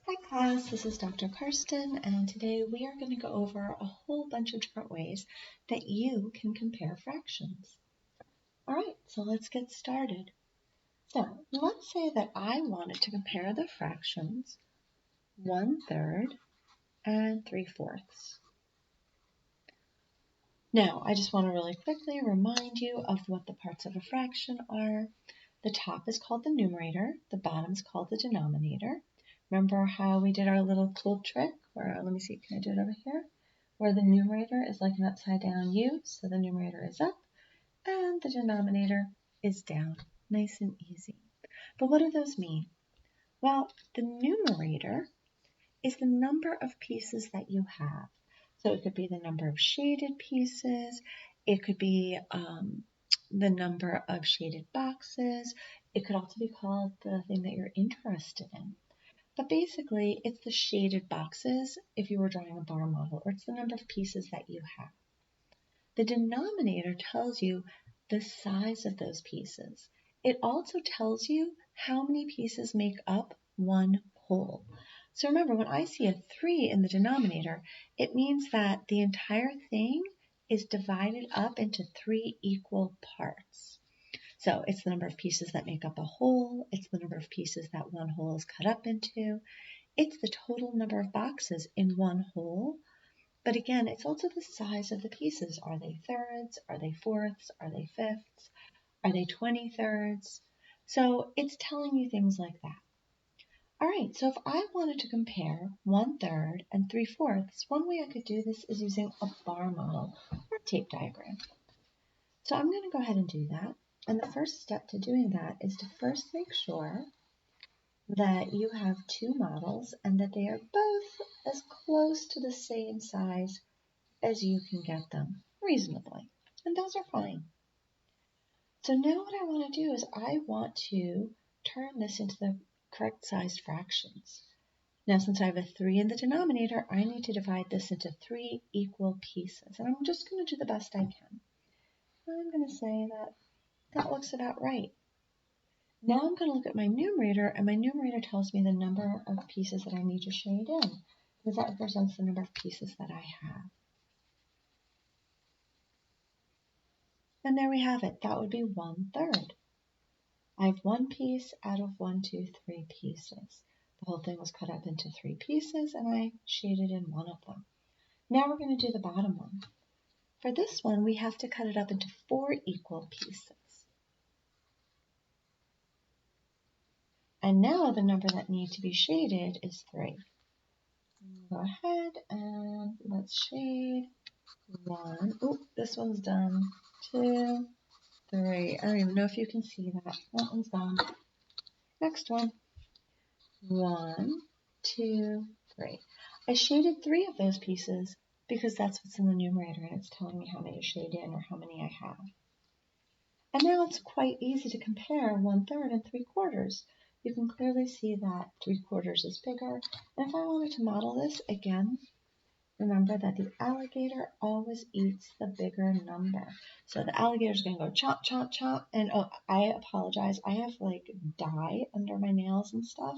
Hi class, this is Dr. Karsten, and today we are going to go over a whole bunch of different ways that you can compare fractions. Alright, so let's get started. So let's say that I wanted to compare the fractions 1/3 and 3/4. Now, I just want to really quickly remind you of what the parts of a fraction are. The top is called the numerator, the bottom is called the denominator. Remember how we did our little cool trick where, let me see, can I do it over here? Where the numerator is like an upside down U, so the numerator is up, and the denominator is down. Nice and easy. But what do those mean? Well, the numerator is the number of pieces that you have. So it could be the number of shaded pieces, it could be the number of shaded boxes, it could also be called the thing that you're interested in. But basically, it's the shaded boxes if you were drawing a bar model, or it's the number of pieces that you have. The denominator tells you the size of those pieces. It also tells you how many pieces make up one whole. So remember, when I see a 3 in the denominator, it means that the entire thing is divided up into 3 equal parts. So it's the number of pieces that make up a whole, it's the number of pieces that one whole is cut up into, it's the total number of boxes in one whole, but again, it's also the size of the pieces. Are they thirds? Are they fourths? Are they fifths? Are they 20/3? So it's telling you things like that. All right, so if I wanted to compare 1/3 and 3/4, one way I could do this is using a bar model or tape diagram. So I'm going to go ahead and do that. And the first step to doing that is to first make sure that you have two models and that they are both as close to the same size as you can get them reasonably. And those are fine. So now what I want to do is I want to turn this into the correct sized fractions. Now, since I have a 3 in the denominator, I need to divide this into 3 equal pieces. And I'm just going to do the best I can. I'm going to say that that looks about right. Now I'm going to look at my numerator, and my numerator tells me the number of pieces that I need to shade in, because that represents the number of pieces that I have. And there we have it. That would be 1/3. I have one piece out of 1, 2, 3 pieces. The whole thing was cut up into 3 pieces, and I shaded in one of them. Now we're going to do the bottom one. For this one, we have to cut it up into 4 equal pieces. And now the number that needs to be shaded is 3. Go ahead and let's shade 1. Oop, this one's done. 2, 3. I don't even know if you can see that. That one's done. Next one. 1, 2, 3. I shaded 3 of those pieces because that's what's in the numerator and it's telling me how many to shade in or how many I have. And now it's quite easy to compare 1/3 and 3/4. You can clearly see that 3/4 is bigger. And if I wanted to model this again, remember that the alligator always eats the bigger number. So the alligator's going to go chomp, chomp, chomp. And oh, I apologize. I have like dye under my nails and stuff.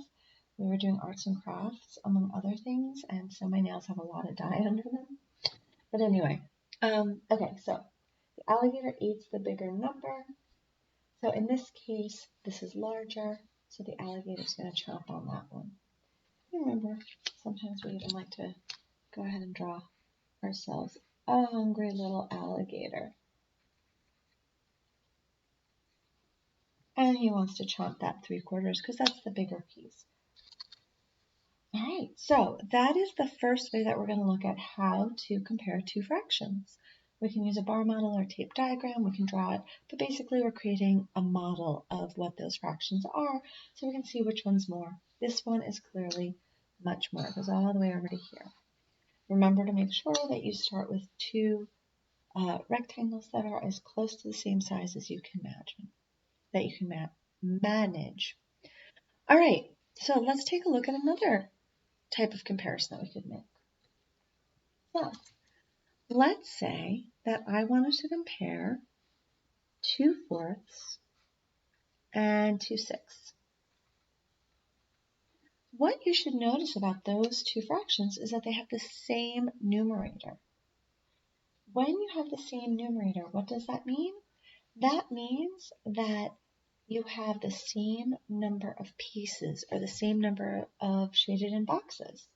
We were doing arts and crafts, among other things, and so my nails have a lot of dye under them. But anyway, okay, so the alligator eats the bigger number. So in this case, this is larger, so the alligator's going to chomp on that one. Remember, sometimes we even like to go ahead and draw ourselves a hungry little alligator. And he wants to chomp that 3/4 because that's the bigger piece. All right, so that is the first way that we're going to look at how to compare two fractions. We can use a bar model or tape diagram, we can draw it, but basically we're creating a model of what those fractions are so we can see which one's more. This one is clearly much more. It goes all the way over to here. Remember to make sure that you start with two rectangles that are as close to the same size as you can imagine, that you can manage. All right, so let's take a look at another type of comparison that we could make. So let's say that I wanted to compare 2/4 and 2/6. What you should notice about those two fractions is that they have the same numerator. When you have the same numerator, what does that mean? That means that you have the same number of pieces or the same number of shaded in boxes.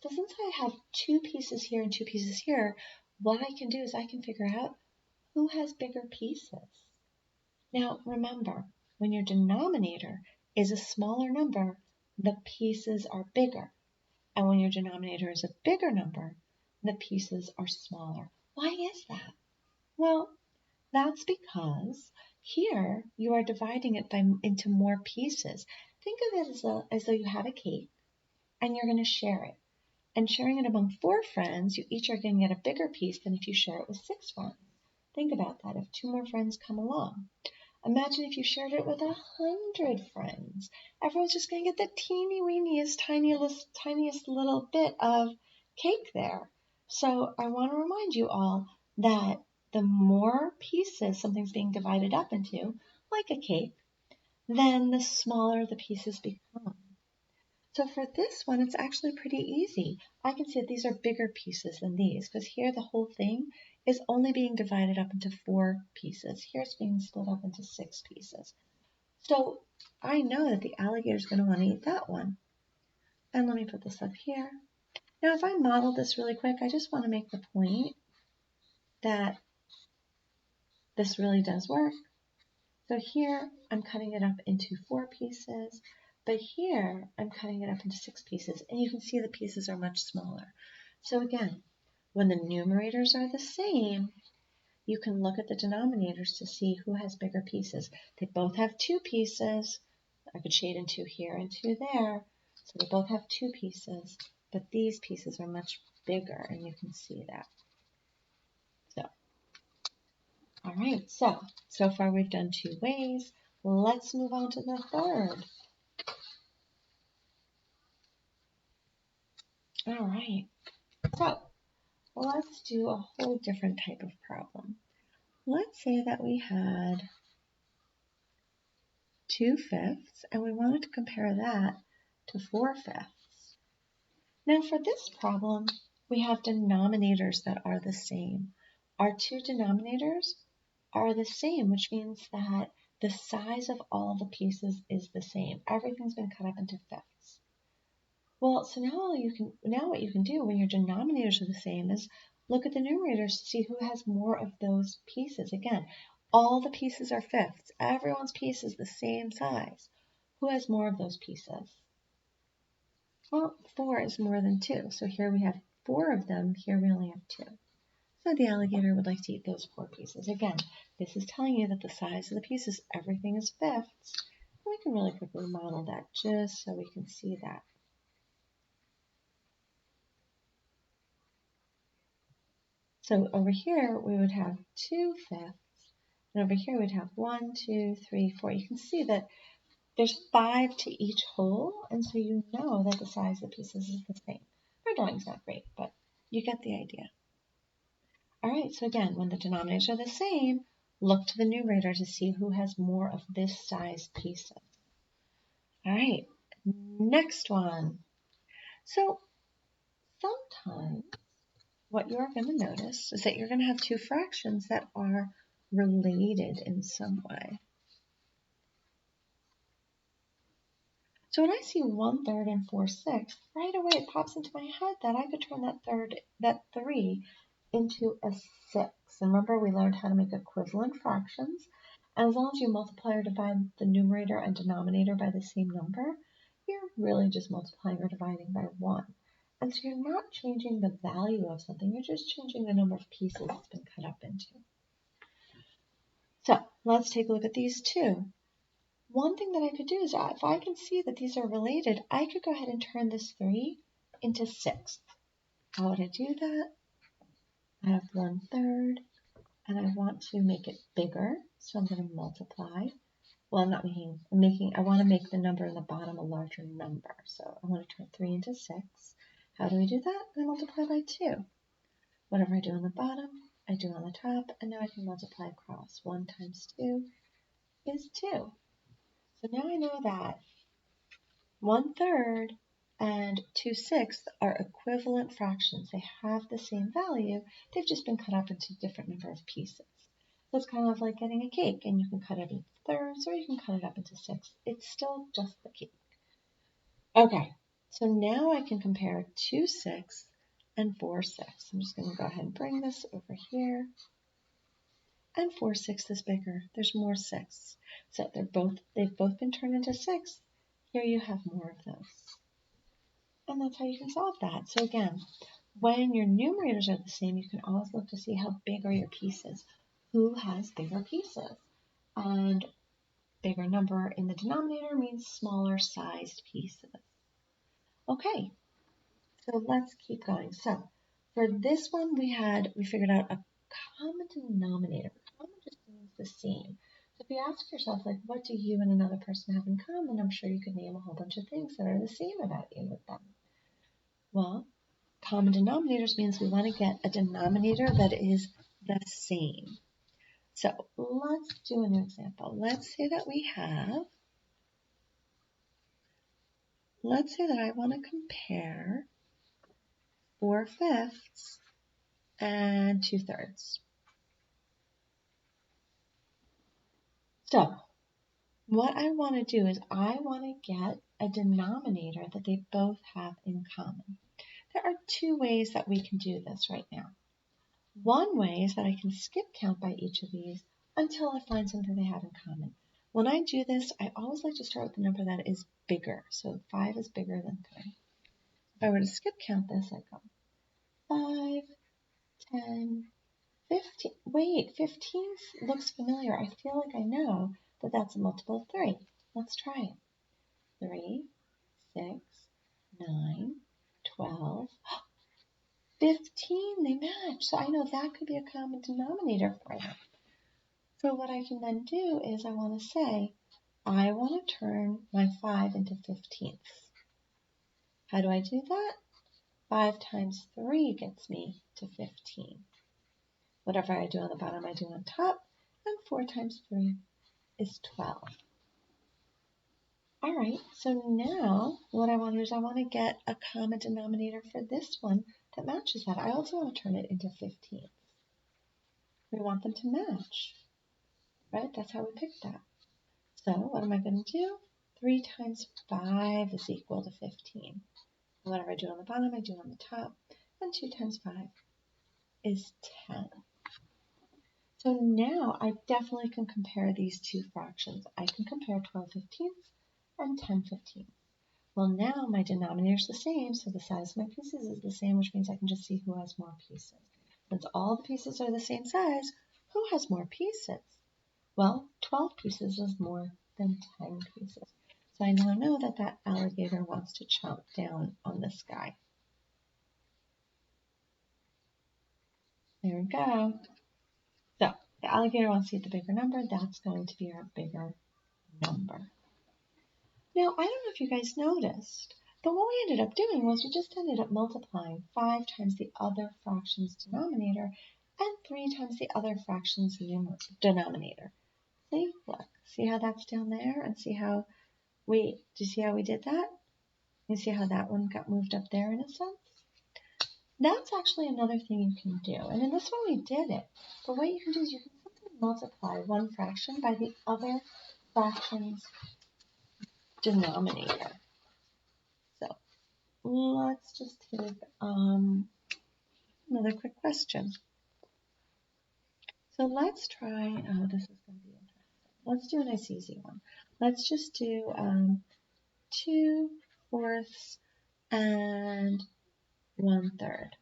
So since I have two pieces here and two pieces here, what I can do is I can figure out who has bigger pieces. Now remember, when your denominator is a smaller number, the pieces are bigger. And when your denominator is a bigger number, the pieces are smaller. Why is that? Well, that's because here you are dividing it into more pieces. Think of it as though you have a cake and you're going to share it. And sharing it among 4 friends, you each are going to get a bigger piece than if you share it with 6 friends. Think about that if 2 more friends come along. Imagine if you shared it with 100 friends. Everyone's just going to get the teeny weeniest, tiniest little bit of cake there. So I want to remind you all that the more pieces something's being divided up into, like a cake, then the smaller the pieces become. So for this one, it's actually pretty easy. I can see that these are bigger pieces than these, because here the whole thing is only being divided up into 4 pieces. Here it's being split up into 6 pieces. So I know that the alligator is going to want to eat that one. And let me put this up here. Now if I model this really quick, I just want to make the point that this really does work. So here I'm cutting it up into 4 pieces. But here, I'm cutting it up into 6 pieces, and you can see the pieces are much smaller. So again, when the numerators are the same, you can look at the denominators to see who has bigger pieces. They both have 2 pieces. I could shade in 2 here and 2 there. So they both have 2 pieces, but these pieces are much bigger, and you can see that. So, all right, so far we've done 2 ways. Let's move on to the third. All right, so let's do a whole different type of problem. Let's say that we had 2/5 and we wanted to compare that to 4/5. Now for this problem, we have denominators that are the same. Our 2 denominators are the same, which means that the size of all the pieces is the same. Everything's been cut up into fifths. Well, so now what you can do when your denominators are the same is look at the numerators to see who has more of those pieces. Again, all the pieces are fifths. Everyone's piece is the same size. Who has more of those pieces? Well, 4 is more than 2. So here we have 4 of them. Here we only have 2. So the alligator would like to eat those 4 pieces. Again, this is telling you that the size of the pieces, everything is fifths. We can really quickly model that just so we can see that. So over here, we would have 2/5, and over here we'd have 1, 2, 3, 4. You can see that there's 5 to each whole, and so you know that the size of the pieces is the same. Our drawing's not great, but you get the idea. All right, so again, when the denominators are the same, look to the numerator to see who has more of this size pieces. All right, next one. So sometimes what you're going to notice is that you're going to have 2 fractions that are related in some way. So when I see 1/3 and 4/6, right away it pops into my head that I could turn that 3 into a 6. And remember, we learned how to make equivalent fractions. And as long as you multiply or divide the numerator and denominator by the same number, you're really just multiplying or dividing by 1. And so you're not changing the value of something, you're just changing the number of pieces it's been cut up into. So let's take a look at these 2. One thing that I could do is if I can see that these are related, I could go ahead and turn this 3 into 6. How would I do that? I have 1/3 and I want to make it bigger, so I'm going to multiply. Well, I want to make the number in the bottom a larger number. So I want to turn 3 into 6. How do we do that? I multiply by 2. Whatever I do on the bottom, I do on the top, and now I can multiply across. 1 times 2 is 2. So now I know that 1/3 and 2/6 are equivalent fractions. They have the same value. They've just been cut up into a different number of pieces. So it's kind of like getting a cake, and you can cut it into thirds or you can cut it up into sixths. It's still just the cake. Okay, so now I can compare 2/6 and 4/6. I'm just going to go ahead and bring this over here. And 4/6 is bigger. There's more 6. So they've both been turned into 6. Here you have more of those. And that's how you can solve that. So again, when your numerators are the same, you can always look to see how big are your pieces. Who has bigger pieces? And bigger number in the denominator means smaller sized pieces. Okay, so let's keep going. So for this one, we figured out a common denominator. Common just means the same. So if you ask yourself, like, what do you and another person have in common? I'm sure you could name a whole bunch of things that are the same about you with them. Well, common denominators means we want to get a denominator that is the same. So let's do an example. Let's say that I want to compare 4/5 and 2/3. So what I want to do is I want to get a denominator that they both have in common. There are two ways that we can do this right now. One way is that I can skip count by each of these until I find something they have in common. When I do this, I always like to start with the number that is bigger. So 5 is bigger than 3. If I were to skip count this, I'd go 5, 10, 15. Wait, 15 looks familiar. I feel like I know that that's a multiple of 3. Let's try it. 3, 6, 9, 12, 15. They match. So I know that could be a common denominator for them. So what I can then do is I want to say, I want to turn my 5 into 15ths. How do I do that? 5 times 3 gets me to 15. Whatever I do on the bottom, I do on top. And 4 times 3 is 12. All right, so now what I want to do is I want to get a common denominator for this one that matches that. I also want to turn it into 15ths. We want them to match, right? That's how we picked that. So what am I going to do? 3 times 5 is equal to 15. Whatever I do on the bottom, I do on the top. And 2 times 5 is 10. So now I definitely can compare these two fractions. I can compare 12/15 and 10/15. Well, now my denominator is the same, so the size of my pieces is the same, which means I can just see who has more pieces. Since all the pieces are the same size, who has more pieces? Well, 12 pieces is more than 10 pieces. So I now know that that alligator wants to chomp down on this guy. There we go. So the alligator wants to eat the bigger number. That's going to be our bigger number. Now, I don't know if you guys noticed, but what we ended up doing was we just ended up multiplying 5 times the other fraction's denominator and 3 times the other fraction's denominator. See, look, see how that's down there, and do you see how we did that? You see how that one got moved up there in a sense? That's actually another thing you can do. And in this one we did it. But what you can do is you can simply multiply one fraction by the other fraction's denominator. So let's just take another quick question. So let's try, this is going to be interesting. Let's do a nice easy one. Let's just do 2/4 and 1/3.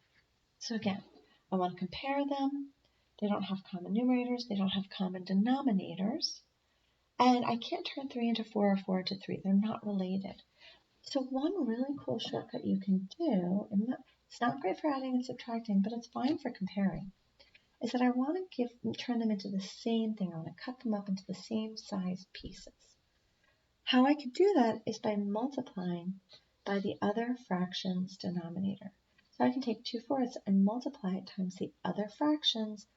So again, I want to compare them. They don't have common numerators. They don't have common denominators. And I can't turn 3 into 4 or 4 into 3. They're not related. So one really cool shortcut you can do, and it's not great for adding and subtracting, but it's fine for comparing, is that I want to turn them into the same thing. I want to cut them up into the same size pieces. How I could do that is by multiplying by the other fraction's denominator. So I can take 2/4 and multiply it times the other fractions,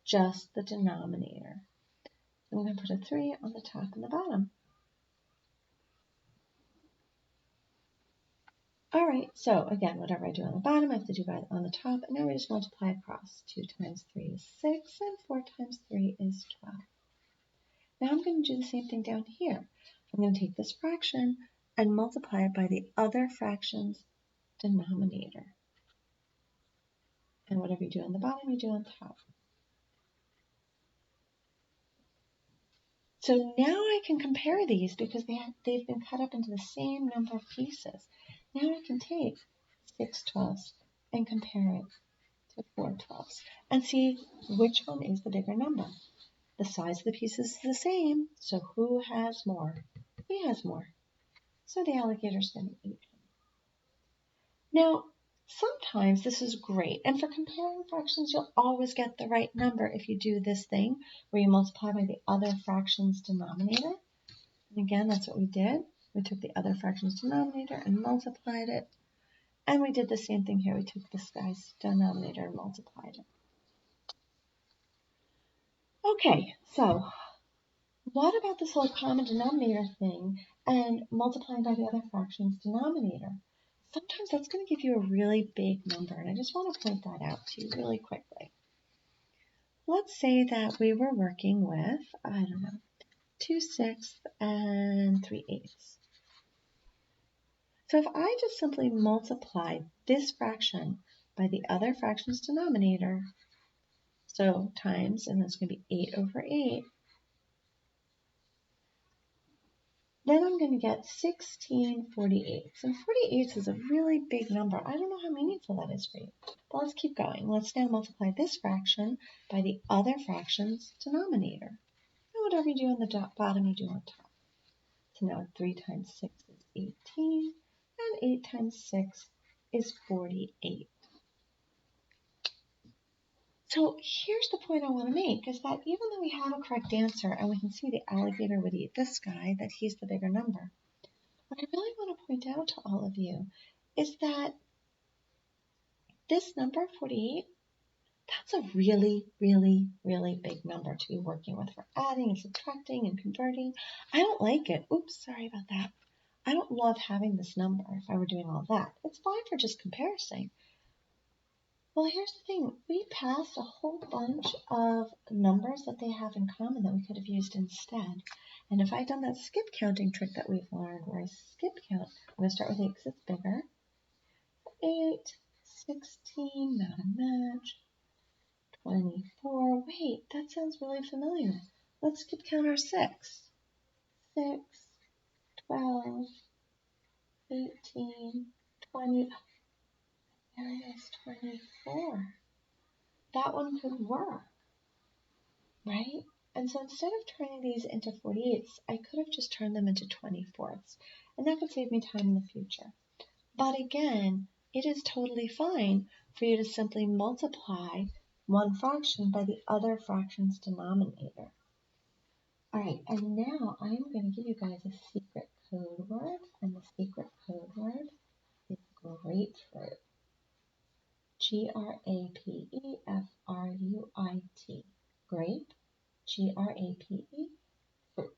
just the denominator. I'm going to put a 3 on the top and the bottom. All right, so again, whatever I do on the bottom, I have to do on the top, and now we just multiply across. 2 times 3 is 6, and 4 times 3 is 12. Now I'm going to do the same thing down here. I'm going to take this fraction and multiply it by the other fraction's denominator. And whatever you do on the bottom, you do on top. So now I can compare these because they've been cut up into the same number of pieces. Now I can take 6 twelfths and compare it to 4 twelfths and see which one is the bigger number. The size of the pieces is the same, so who has more? He has more. So the alligator's going to eat him. Now, sometimes this is great, and for comparing fractions, you'll always get the right number if you do this thing where you multiply by the other fraction's denominator. And again, that's what we did. We took the other fraction's denominator and multiplied it. And we did the same thing here. We took this guy's denominator and multiplied it. Okay, so what about this whole common denominator thing and multiplying by the other fraction's denominator? Sometimes that's going to give you a really big number, and I just want to point that out to you really quickly. Let's say that we were working with, 2/6 and 3/8. So if I just simply multiply this fraction by the other fraction's denominator, so times, and that's going to be 8 over 8, then I'm going to get 16/48. And 48 is a really big number. I don't know how meaningful that is for you. But let's keep going. Let's now multiply this fraction by the other fraction's denominator. And whatever you do on the bottom, you do on top. So now 3 times 6 is 18, and 8 times 6 is 48. So here's the point I want to make, is that even though we have a correct answer and we can see the alligator would eat this guy, that he's the bigger number, what I really want to point out to all of you is that this number, 48, that's a really, really, really big number to be working with for adding and subtracting and converting. I don't like it. Oops, sorry about that. I don't love having this number if I were doing all that. It's fine for just comparison. Well, here's the thing. We passed a whole bunch of numbers that they have in common that we could have used instead. And if I'd done that skip counting trick that we've learned, where I skip count, I'm going to start with 8 because it's bigger. 8, 16, not a match. 24. Wait, that sounds really familiar. Let's skip count our 6. 6, 12, 18, 20. There it is, 24. That one could work, right? And so instead of turning these into 48ths, I could have just turned them into 24ths. And that could save me time in the future. But again, it is totally fine for you to simply multiply one fraction by the other fraction's denominator. All right, and now I'm going to give you guys a secret code word, and the secret code word is grapefruit. Grapefruit. Grape, Grape, fruit, Fruit.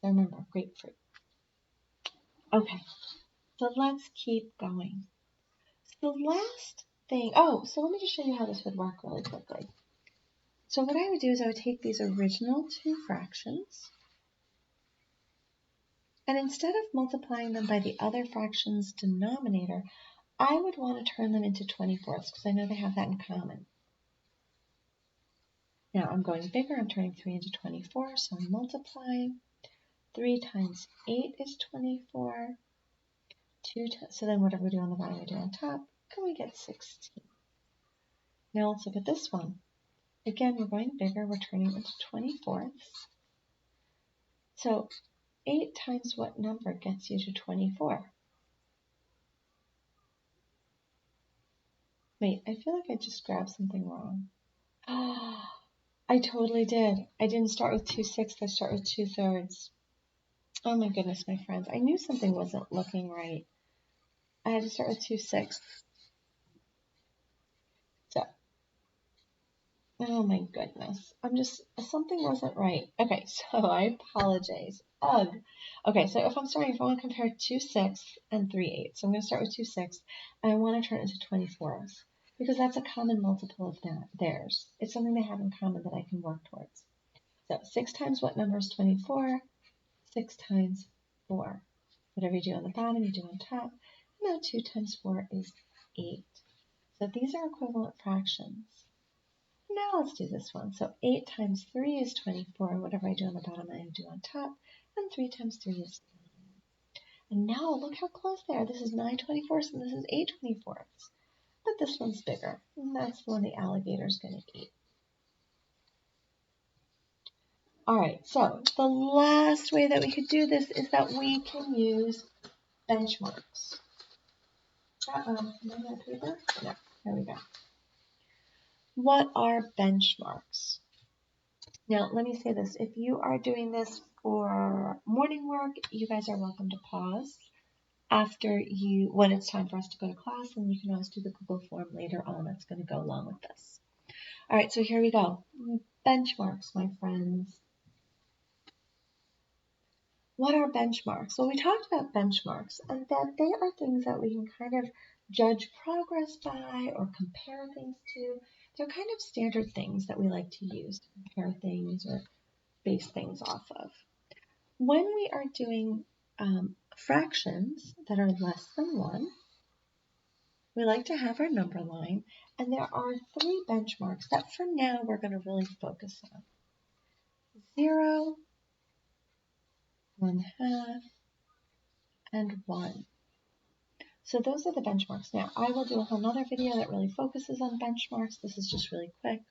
So remember, grapefruit. Okay, so let's keep going. So the last thing, so let me just show you how this would work really quickly. So what I would do is I would take these original two fractions, and instead of multiplying them by the other fraction's denominator, I would want to turn them into 24ths because I know they have that in common. Now I'm going bigger, I'm turning 3 into 24, so I'm multiplying. 3 times 8 is 24. So then whatever we do on the bottom, we do on top, and we get 16. Now let's look at this one. Again, we're going bigger, we're turning into 24ths. So 8 times what number gets you to 24? Wait, I feel like I just grabbed something wrong. I totally did. I didn't start with 2/6, I start with 2/3. Oh my goodness, my friends. I knew something wasn't looking right. I had to start with 2/6. So, oh my goodness. Something wasn't right. Okay, so I apologize. Ugh. Okay, so if I want to compare 2 sixths and 3 eighths. So I'm going to start with 2 sixths, and I want to turn it into 24ths, because that's a common multiple of theirs. It's something they have in common that I can work towards. So 6 times what number is 24? 6 times 4. Whatever you do on the bottom, you do on top. Now 2 times 4 is 8. So these are equivalent fractions. Now let's do this one. So 8 times 3 is 24. Whatever I do on the bottom, I do on top. And 3 times 3 is 9. And now look how close they are. This is 9/24 and this is 8/24. But this one's bigger. And that's the one the alligator's going to eat. All right, so the last way that we could do this is that we can use benchmarks. Am I on paper? No, there we go. What are benchmarks? Now, let me say this. If you are doing this for morning work, you guys are welcome to pause when it's time for us to go to class, and you can always do the Google form later on that's going to go along with this. All right, so here we go. Benchmarks, my friends. What are benchmarks? Well, we talked about benchmarks and that they are things that we can kind of judge progress by or compare things to. They're kind of standard things that we like to use to compare things or base things off of. When we are doing fractions that are less than 1, we like to have our number line, and there are 3 benchmarks that for now we're going to really focus on. 0, 1/2, and 1. So those are the benchmarks. Now, I will do a whole nother video that really focuses on benchmarks. This is just really quick.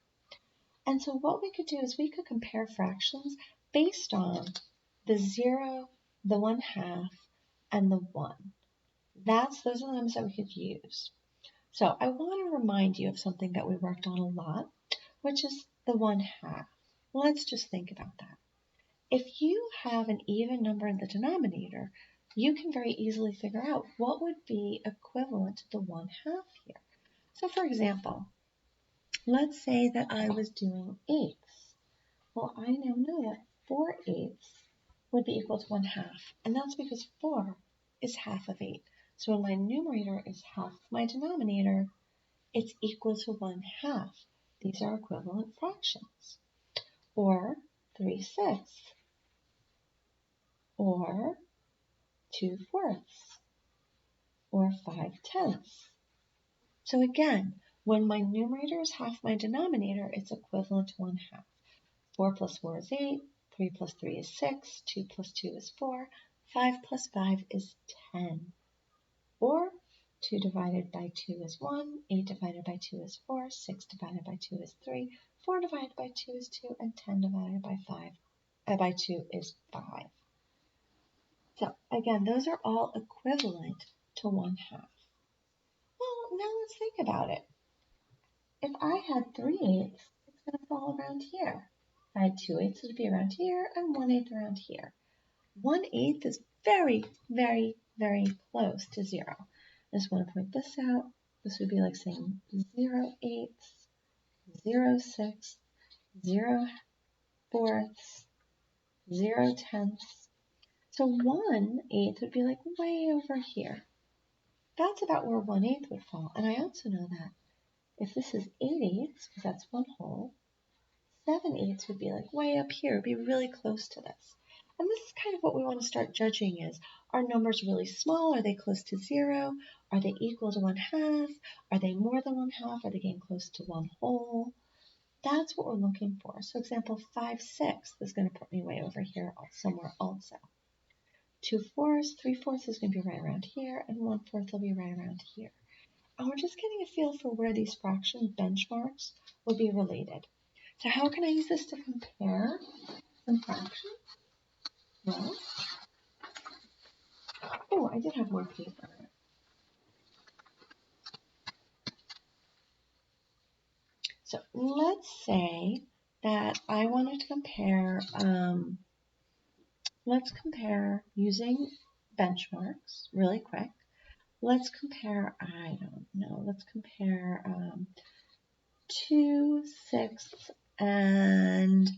And so what we could do is we could compare fractions based on the 0, the 1/2, and the 1. Those are the numbers that we could use. So I want to remind you of something that we worked on a lot, which is the 1/2. Let's just think about that. If you have an even number in the denominator, you can very easily figure out what would be equivalent to the 1/2 here. So for example, let's say that I was doing eighths. Well, I now know that 4 eighths would be equal to 1/2, and that's because 4 is half of 8. So when my numerator is half of my denominator, it's equal to 1/2. These are equivalent fractions. Or 3/6, or 2/4, or 5/10. So again, when my numerator is half my denominator, it's equivalent to 1/2. 4 plus 4 is 8, 3 plus 3 is 6, 2 plus 2 is 4, 5 plus 5 is 10. Or 2 divided by 2 is 1, 8 divided by 2 is 4, 6 divided by 2 is 3, 4 divided by 2 is 2, and 10 divided by 2 is 5. So again, those are all equivalent to 1/2. Well, now let's think about it. If I had 3 eighths, it's going to fall around here. If I had 2 eighths, it would be around here, and 1 eighth around here. 1/8 is very, very, very close to 0. I just want to point this out. This would be like saying 0/8, 0/6, 0/4, 0/10. So 1/8 would be like way over here. That's about where 1/8 would fall. And I also know that if this is 8/8, because that's 1 whole, 7/8 would be like way up here. It would be really close to this. And this is kind of what we want to start judging is, are numbers really small? Are they close to 0? Are they equal to 1/2? Are they more than 1/2? Are they getting close to 1 whole? That's what we're looking for. So example 5/6 is going to put me way over here somewhere also. 2/4, 3/4 is going to be right around here, and 1/4 will be right around here. And we're just getting a feel for where these fraction benchmarks will be related. So how can I use this to compare some fractions? Well, oh, I did have more paper. So let's say that I wanted to compare, let's compare using benchmarks really quick. Let's compare, I don't know, let's compare 2/6 and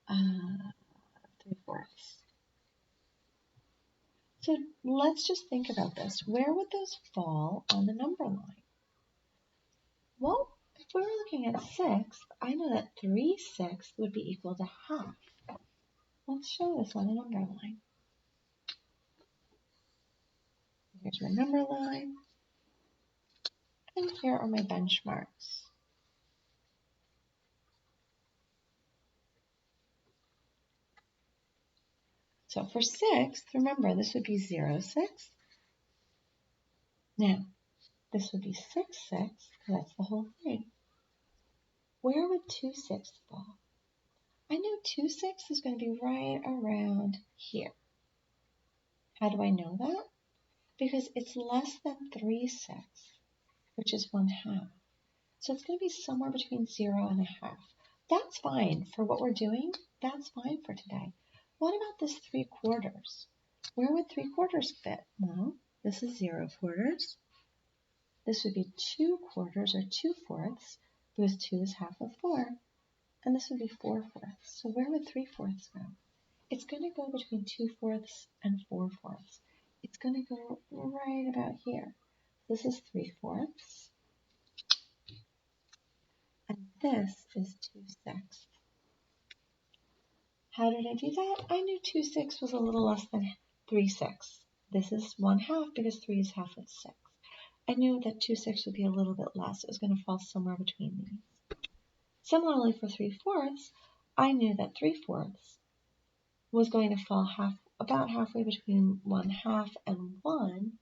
3/4. So let's just think about this. Where would those fall on the number line? Well, if we were looking at 6, I know that 3/6 would be equal to half. Let's show this on a number line. Here's my number line, and here are my benchmarks. So for 6, remember, this would be 0/6. Now, this would be 6/6, that's the whole thing. Where would 2/6 fall? I know 2/6 is going to be right around here. How do I know that? Because it's less than 3/6, which is 1/2. So it's going to be somewhere between 0 and 1/2. That's fine for what we're doing. That's fine for today. What about this 3/4? Where would 3/4 fit? Well, this is 0/4. This would be 2/4 or 2/4 because 2 is half of 4. And this would be 4/4. So where would 3/4 go? It's going to go between 2/4 and 4/4. It's going to go right about here. This is 3/4. And this is 2/6. How did I do that? I knew 2/6 was a little less than 3/6. This is 1/2 because 3 is half of 6. I knew that 2/6 would be a little bit less. It was going to fall somewhere between these. Similarly for 3/4, I knew that 3/4 was going to fall about halfway between 1/2 and 1.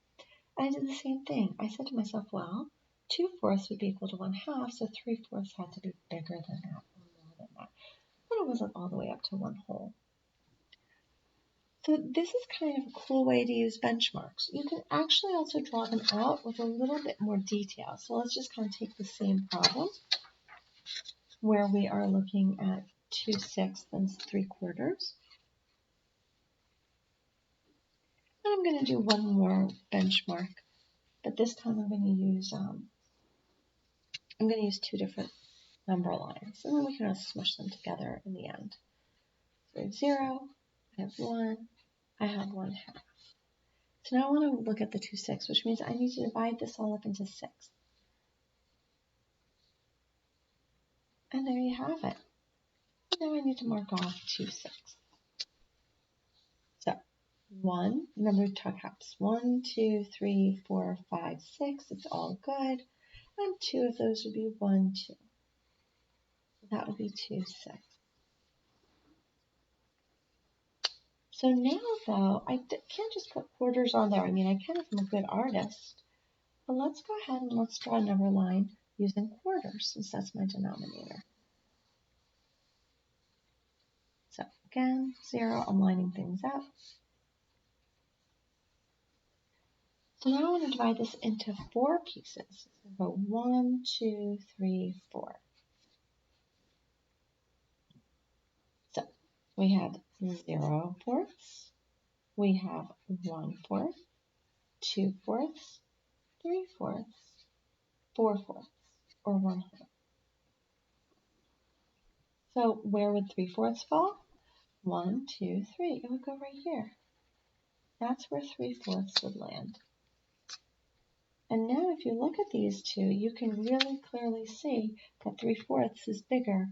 And I did the same thing. I said to myself, well, 2/4 would be equal to 1/2, so 3/4 had to be bigger than that, or more than that. But it wasn't all the way up to 1/2. So this is kind of a cool way to use benchmarks. You can actually also draw them out with a little bit more detail. So let's just kind of take the same problem where we are looking at 2/6 and 3/4. And I'm going to do one more benchmark, but this time I'm going to use two different number lines, and then we can also smush them together in the end. So I have 0, I have 1, I have 1/2. So now I want to look at the 2/6, which means I need to divide this all up into 6. And there you have it. Now I need to mark off 2/6. So 1, remember we took halves. 1, 2, 3, 4, 5, 6. It's all good. And 2 of those would be 1, 2. So that would be 2/6. So now, though, I can't just put quarters on there. I mean, I can if I'm a good artist. But let's go ahead and let's draw a number line using quarters, since that's my denominator. So again, 0, I'm lining things up. So now I want to divide this into 4 pieces. So go 1, 2, 3, 4. So we have 0/4, we have 1/4, 2/4, 3/4, 4/4, or 1/2. So where would 3/4 fall? 1, 2, 3. It would go right here. That's where 3/4 would land. And now if you look at these two, you can really clearly see that 3/4 is bigger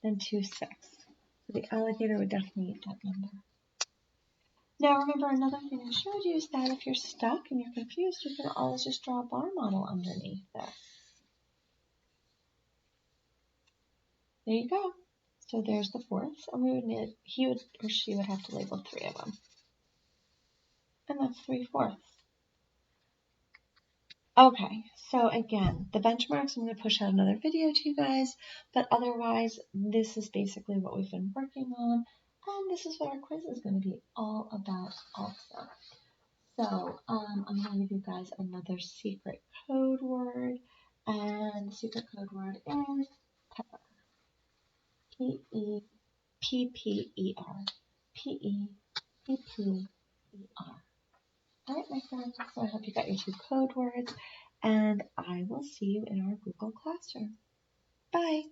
than 2/6. So the alligator would definitely eat that number. Now remember, another thing I showed you is that if you're stuck and you're confused, you can always just draw a bar model underneath this. There you go. So there's the fourths, and he or she would have to label 3 of them. And that's 3/4. Okay, so again, the benchmarks, I'm going to push out another video to you guys, but otherwise, this is basically what we've been working on, and this is what our quiz is going to be all about also. So I'm going to give you guys another secret code word, and the secret code word is pepper. P-E-P-P-E-R. P-E-P-P-E-R. All right, my friends, so I hope you got your 2 code words, and I will see you in our Google Classroom. Bye.